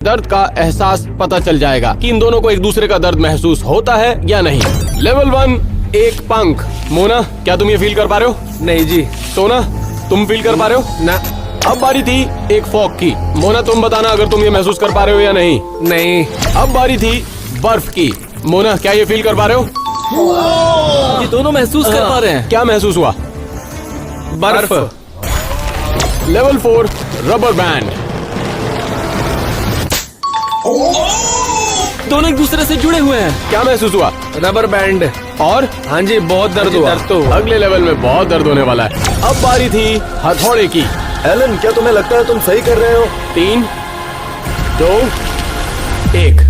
दर्द का एहसास पता चल जाएगा कि इन दोनों को एक दूसरे का दर्द महसूस होता है या नहीं। लेवल 1 एक पंख। मोना, क्या तुम ये फील कर पा रहे हो? नहीं जी। सोना, तुम फील कर पा रहे हो? ना। अब बारी थी एक फॉग की। मोना, तुम बताना अगर तुम ये महसूस कर पा रहे हो या नहीं। नहीं। अब बारी थी बर्फ की। मोना, क्या ये फील कर पा रहे हो? ये दोनों महसूस कर पा रहे हैं। क्या महसूस हुआ? बर्फ। Level 4 rubber band. दोनों एक दूसरे से जुड़े हुए हैं। क्या महसूस हुआ? Rubber band. और हाँ जी, बहुत दर्द हुआ। दर्द तो अगले लेवल में बहुत दर्द होने वाला है। अब बारी थी हथौड़े की। एलन, क्या तुम्हें लगता है तुम सही कर रहे हो? 3 2 1।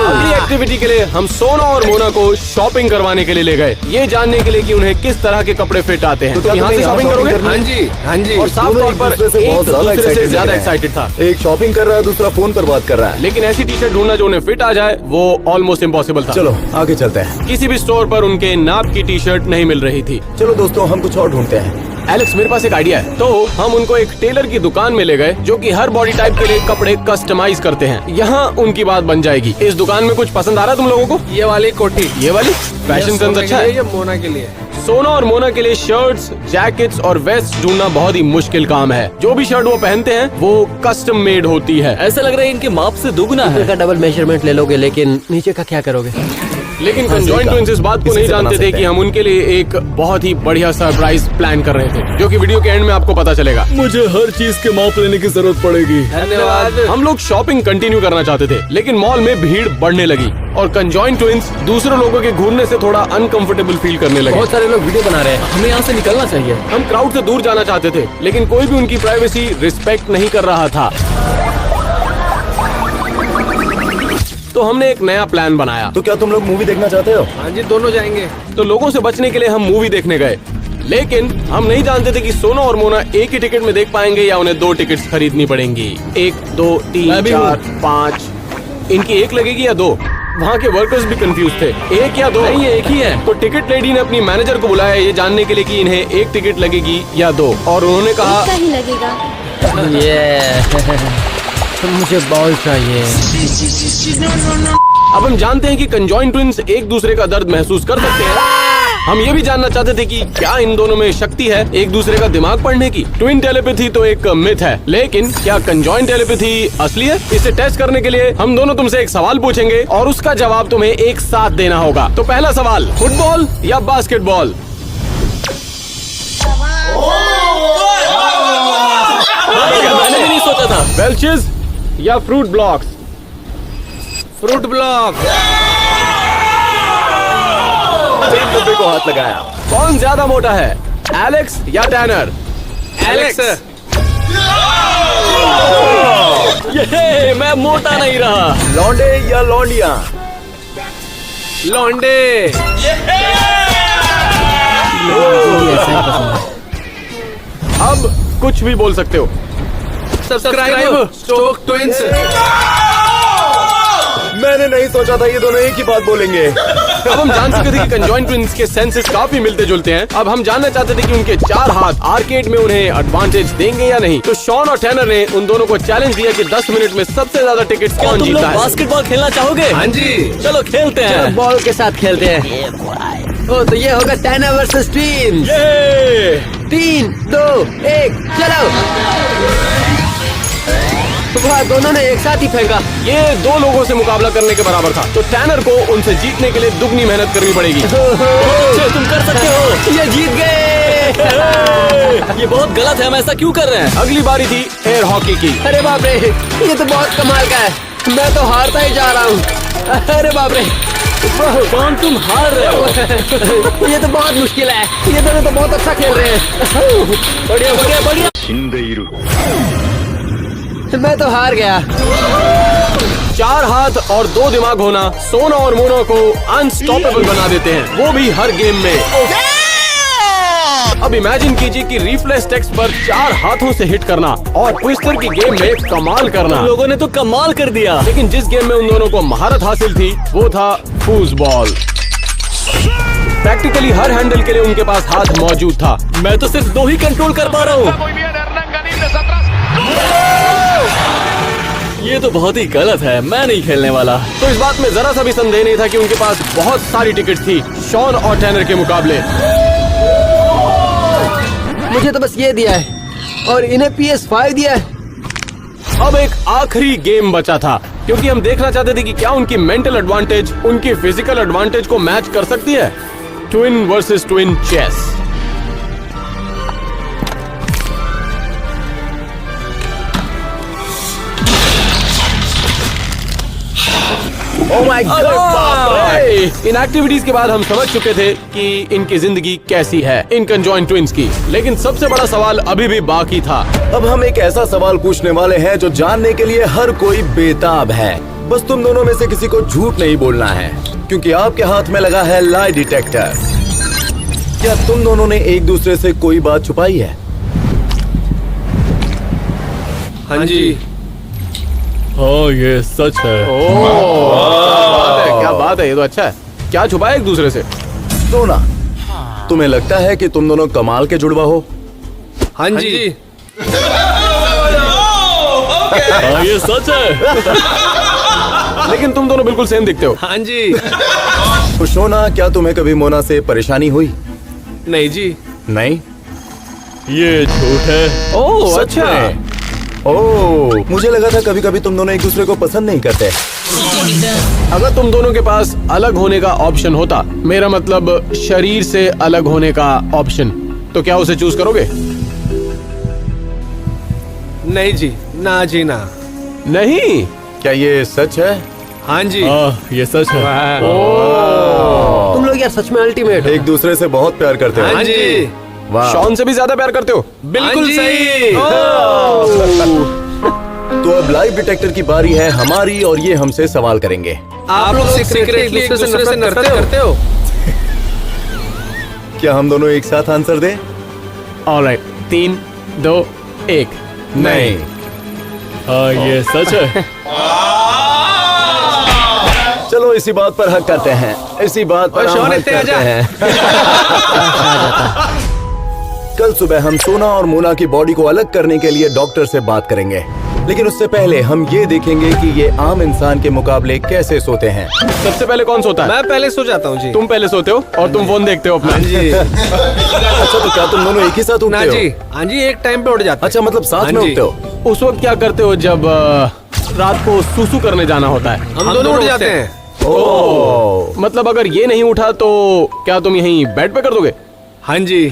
अगली एक्टिविटी के लिए हम सोना और मोना को शॉपिंग करवाने के लिए ले गए, ये जानने के लिए कि उन्हें किस तरह के कपड़े फिट आते हैं। तो तो क्या यहाँ से तुम्हें शॉपिंग यहाँ करोगे? shopping हाँ जी, हाँ जी। और साफ दोनों तौर एक पर दूसरे से एक बहुत ज्यादा दूसरे से excited ज्यादा दिख रहे हैं। एक्साइटेड था। एक शॉपिंग कर रहा है, दूसरा फोन पर बात कर रहा है। लेकिन ऐसी टी शर्ट ढूंढना जो उन्हें फिट आ जाए वो ऑलमोस्ट इम्पॉसिबल था। चलो आगे चलते हैं। किसी भी स्टोर पर उनके नाप की टी शर्ट नहीं मिल रही थी। चलो दोस्तों, हम कुछ और ढूंढते हैं। एलेक्स, मेरे पास एक आइडिया है। तो हम उनको एक टेलर की दुकान में ले गए जो कि हर बॉडी टाइप के लिए कपड़े कस्टमाइज करते हैं। यहाँ उनकी बात बन जाएगी। इस दुकान में कुछ पसंद आ रहा है तुम लोगों को? ये वाली कोटी। ये वाली फैशन सेंस अच्छा है। ये मोना के लिए। सोना और मोना के लिए शर्ट्स, जैकेट्स और वेस्ट ढूंढना बहुत ही मुश्किल काम है। जो भी शर्ट वो पहनते हैं वो कस्टम मेड होती है। ऐसा लग रहा है इनके माप से दुगना है। का डबल मेजरमेंट ले लोगे, लेकिन नीचे का क्या करोगे? लेकिन कंजॉइंट ट्विंस इस बात को इसी नहीं से बना जानते थे सकते कि हैं। हम उनके लिए एक बहुत ही बढ़िया सरप्राइज प्लान कर रहे थे, जो कि वीडियो के एंड में आपको पता चलेगा। मुझे हर चीज के माप लेने की जरूरत पड़ेगी। धन्यवाद। हम लोग शॉपिंग कंटिन्यू करना चाहते थे, लेकिन मॉल में भीड़ बढ़ने लगी और कंजॉइंट ट्विंस दूसरे लोगों के घूरने से थोड़ा अनकंफर्टेबल फील करने लगे। बहुत सारे लोग वीडियो बना रहे हैं। हमें यहाँ से निकलना चाहिए। हम क्राउड से दूर जाना चाहते थे, लेकिन कोई भी उनकी प्राइवेसी रिस्पेक्ट नहीं कर रहा था। तो हमने एक नया प्लान बनाया। तो क्या तुम लोग मूवी देखना चाहते हो? हाँ जी, दोनों जाएंगे। तो लोगों से बचने के लिए हम मूवी देखने गए, लेकिन हम नहीं जानते थे कि सोना और मोना एक ही टिकट में देख पाएंगे या उन्हें 2 टिकट्स खरीदनी पड़ेंगी। 1 2 3 मैं भी 4 5। इनकी एक लगेगी या 2? वहाँ के वर्कर्स भी कंफ्यूज थे, 1 या 2? नहीं, ये एक ही है। तो टिकट लेडी ने अपनी मैनेजर को बुलाया ये जानने के लिए कि इन्हें एक टिकट लगेगी या 2, और उन्होंने कहा का ही लगेगा। ये मुझे बॉल चाहिए। अब हम जानते हैं कि कंजॉइंट ट्विंस एक दूसरे का दर्द महसूस कर सकते हैं। हम ये भी जानना चाहते थे कि क्या इन दोनों में शक्ति है एक दूसरे का दिमाग पढ़ने की। ट्विन टेलीपैथी तो एक मिथ है, लेकिन क्या कंजॉइंट टेलीपैथी असली है? इसे टेस्ट करने के लिए हम दोनों तुमसे एक सवाल पूछेंगे और उसका जवाब तुम्हें एक साथ देना होगा। तो पहला सवाल, फुटबॉल या बास्केटबॉल? मैंने भी नहीं सोचा था। बेल्चेस या फ्रूट ब्लॉक्स? Fruit block. एक डब्बे को हाथ लगाया। कौन ज्यादा मोटा है, एलेक्स या टैनर? एलेक्स। ये मैं मोटा नहीं रहा। लौंडे या लौंडिया? लौंडे। अब कुछ भी बोल सकते हो। Subscribe Stoke Twins. मैंने नहीं सोचा था ये दोनों एक ही बात बोलेंगे। अब हम जान चुके थे कि कंजॉइंट ट्विंस के सेंसेस काफी मिलते जुलते हैं। अब हम जानना चाहते थे कि उनके 4 हाथ आर्केड में उन्हें एडवांटेज देंगे या नहीं। तो शॉन और टैनर ने उन दोनों को चैलेंज दिया कि 10 मिनट में सबसे ज्यादा टिकट्स क्या कौन तुम लोग जीता है। बास्केटबॉल खेलना चाहोगे? हाँ जी। चलो खेलते हैं। बॉल के साथ खेलते हैं। ओ, तो ये होगा टैनर वर्सेस टीम। 3 2 1 चलो। वाह, दोनों ने एक साथ ही फेंका। ये 2 लोगों से मुकाबला करने के बराबर था, तो टैनर को उनसे जीतने के लिए दुगनी मेहनत करनी पड़ेगी। अच्छे, तुम कर सकते हो। ये जीत गए। ये बहुत गलत है, हम ऐसा क्यों कर रहे हैं? अगली बारी थी एयर हॉकी की। अरे बाप रे, ये तो बहुत कमाल का है। मैं तो हारता ही जा रहा हूँ। अरे बाप रे, कौन तुम हार रहे हो? ये तो बहुत मुश्किल है। ये दोनों तो बहुत अच्छा खेल रहे हैं। बढ़िया बढ़िया बढ़िया। मैं तो हार गया। 4 हाथ और 2 दिमाग होना सोना और मोना को अनस्टॉपेबल बना देते हैं, वो भी हर गेम में। अब इमेजिन कीजिए कि रिफ्लेक्स टेक्स्ट पर 4 हाथों से हिट करना और ट्विस्टर की गेम में कमाल करना। तुम लोगों ने तो कमाल कर दिया। लेकिन जिस गेम में उन दोनों को महारत हासिल थी वो था फूसबॉल। प्रैक्टिकली हर हैंडल के लिए उनके पास हाथ मौजूद था। मैं तो सिर्फ 2 ही कंट्रोल कर पा रहा हूँ। ये तो बहुत ही गलत है, मैं नहीं खेलने वाला। तो इस बात में जरा सा भी संदेह नहीं था कि उनके पास बहुत सारी टिकट थी शॉन और टैनर के मुकाबले। मुझे तो बस ये दिया है और इन्हें PS5 दिया है। अब एक आखिरी गेम बचा था, क्योंकि हम देखना चाहते थे कि क्या उनकी मेंटल एडवांटेज उनकी फिजिकल एडवांटेज को मैच कर सकती है। Twin versus twin chess. Oh my god! इन एक्टिविटीज के बाद हम समझ चुके थे कि इनकी जिंदगी कैसी है, इन कंजॉइंट ट्विंस की। लेकिन सबसे बड़ा सवाल अभी भी बाकी था। अब हम एक ऐसा सवाल पूछने वाले हैं जो जानने के लिए हर कोई बेताब है। बस तुम दोनों में से किसी को झूठ नहीं बोलना है, क्योंकि आपके हाथ में लगा है लाई डिटेक्टर। क्या तुम दोनों ने एक दूसरे से कोई बात छुपाई है? हाँ जी। हाँ ये सच है। क्या बात है, ये तो अच्छा है। क्या छुपा है एक दूसरे से? सोना, तुम्हें लगता है कि तुम दोनों कमाल के जुड़वा हो? हाँ जी। हाँ ये सच है। लेकिन तुम दोनों बिल्कुल सेम दिखते हो। हाँ जी। तो सोना, क्या तुम्हें कभी मोना से परेशानी हुई? नहीं जी। नहीं? ये झूठ है। ओह सच अच्छा। में? ओह, मुझे लगा था कभी कभी तुम दोनों एक दूसरे को पसंद नहीं करते। अगर तुम दोनों के पास अलग होने का ऑप्शन होता, मेरा मतलब शरीर से अलग होने का ऑप्शन, तो क्या उसे चूज करोगे? नहीं जी, ना जी ना। नहीं। क्या ये सच है? हाँ जी। हाँ ये सच है। तुम लोग यार सच में अल्टीमेट हो। एक दूसरे से बहुत प्यार करते हो। हाँ जी। वाह। शॉन से भी ज्यादा प्यार करते हो? बिल्कुल हाँ जी। सही। तो अब लाइव डिटेक्टर की बारी है हमारी, और ये हमसे सवाल करेंगे। आप लोग सीक्रेटली एक दूसरे से नफरत करते हो? क्या हम दोनों एक साथ आंसर दें? ऑलराइट, 3, 2, 1। नहीं। हाँ ये सच है। चलो इसी बात पर हक करते हैं, इसी बात पर और हम शॉन हक इतने करते आजा। हैं। कल सुबह हम सोना और मोना की बॉडी को अलग करने के लिए डॉक्टर से बात करेंगे, लेकिन उससे पहले हम ये देखेंगे कि ये आम इंसान के मुकाबले कैसे सोते हैं। सबसे पहले कौन सोता है? मैं पहले सो जाता हूँ जी। तुम पहले सोते हो और तुम फोन देखते हो अपना। हाँ जी। अच्छा, तो क्या तुम दोनों एक ही साथ ना उठते जी। हो? हाँ जी, एक टाइम पे उठ जाते हैं। अच्छा, मतलब साथ हाँ में जी। उठते हो? उस वक्त क्या करते हो जब रात को सुसु करने जाना होता है? हम दोनों उठ जाते हैं। ओह, मतलब अगर ये नहीं उठा तो क्या तुम यहीं बेड पे कर दोगे? हाँ जी।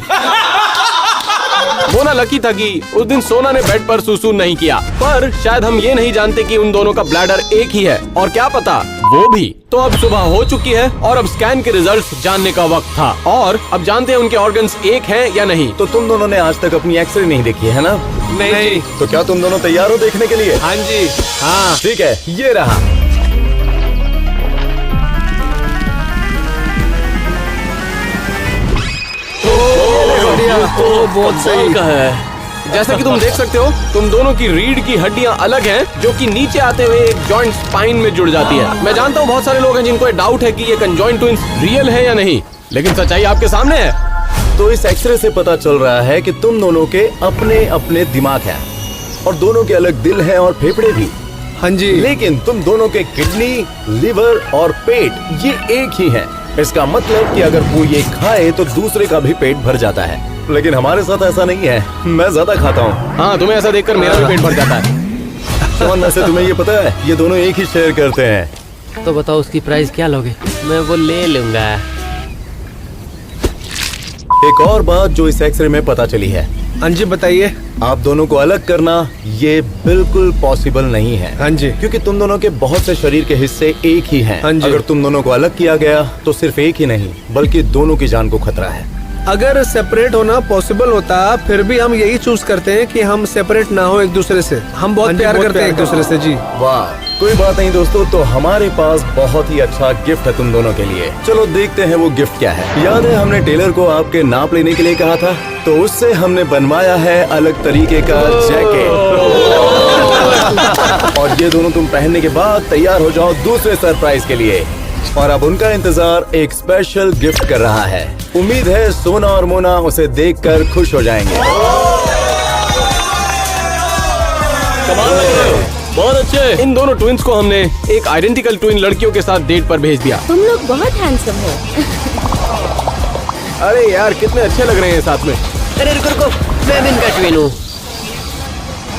मोना लकी था कि उस दिन सोना ने बेड पर सुसु नहीं किया, पर शायद हम ये नहीं जानते कि उन दोनों का ब्लैडर एक ही है, और क्या पता वो भी। तो अब सुबह हो चुकी है और अब स्कैन के रिजल्ट्स जानने का वक्त था, और अब जानते हैं उनके ऑर्गन्स एक हैं या नहीं। तो तुम दोनों ने आज तक अपनी एक्सरे नहीं देखी है ना? नहीं। तो क्या तुम दोनों तैयार हो देखने के लिए? हाँ जी। हाँ। ठीक है, ये रहा। तो बहुत सही का है। जैसा कि तुम देख सकते हो, तुम दोनों की रीढ़ की हड्डियां अलग हैं, जो कि नीचे आते हुए एक जॉइंट स्पाइन में जुड़ जाती है। मैं जानता हूँ बहुत सारे लोग हैं जिनको डाउट है कि ये कंजॉइंट ट्विंस रियल है या नहीं, लेकिन सच्चाई आपके सामने है। तो इस एक्सरे से पता चल रहा है कि तुम दोनों के अपने अपने दिमाग हैं, और दोनों के अलग दिल हैं और फेफड़े भी। हाँ जी। लेकिन तुम दोनों के किडनी, लिवर और पेट ये एक ही हैं। इसका मतलब कि अगर कोई एक खाए तो दूसरे का भी पेट भर जाता है, लेकिन हमारे साथ ऐसा नहीं है। मैं ज्यादा खाता हूँ। हाँ, तुम्हें ऐसा देखकर मेरा भी पेट भर जाता है। शॉन, वैसे तुम्हें ये पता है, ये दोनों एक ही शेयर करते हैं। तो बताओ उसकी प्राइस क्या लोगे? मैं वो ले लूंगा। एक और बात जो इस एक्सरे में पता चली है, हाँ जी, बताइए। आप दोनों को अलग करना ये बिल्कुल पॉसिबल नहीं है। हाँ जी। क्योंकि तुम दोनों के बहुत से शरीर के हिस्से एक ही हैं। हाँ जी। अगर तुम दोनों को अलग किया गया तो सिर्फ एक ही नहीं बल्कि दोनों की जान को खतरा है। अगर सेपरेट होना पॉसिबल होता, फिर भी हम यही चूज करते हैं कि हम सेपरेट ना हो एक दूसरे से। हम बहुत प्यार करते हैं एक दूसरे से जी। वाह, कोई बात नहीं दोस्तों, तो हमारे पास बहुत ही अच्छा गिफ्ट है तुम दोनों के लिए। चलो देखते हैं वो गिफ्ट क्या है। याद है हमने टेलर को आपके नाप लेने के लिए कहा था, तो उससे हमने बनवाया है अलग तरीके का जैकेट। और ये दोनों तुम पहनने के बाद तैयार हो जाओ दूसरे सरप्राइज के लिए। और अब उनका इंतजार एक स्पेशल गिफ्ट कर रहा है। उम्मीद है सोना और मोना उसे देखकर खुश हो जाएंगे। बहुत अच्छे। इन दोनों ट्विंस को हमने एक आइडेंटिकल ट्विन लड़कियों के साथ डेट पर भेज दिया। तुम लोग बहुत हैंडसम हो। अरे यार कितने अच्छे लग रहे हैं साथ में। अरे रुको रुको, मैं भी इनका ट्विन हूँ।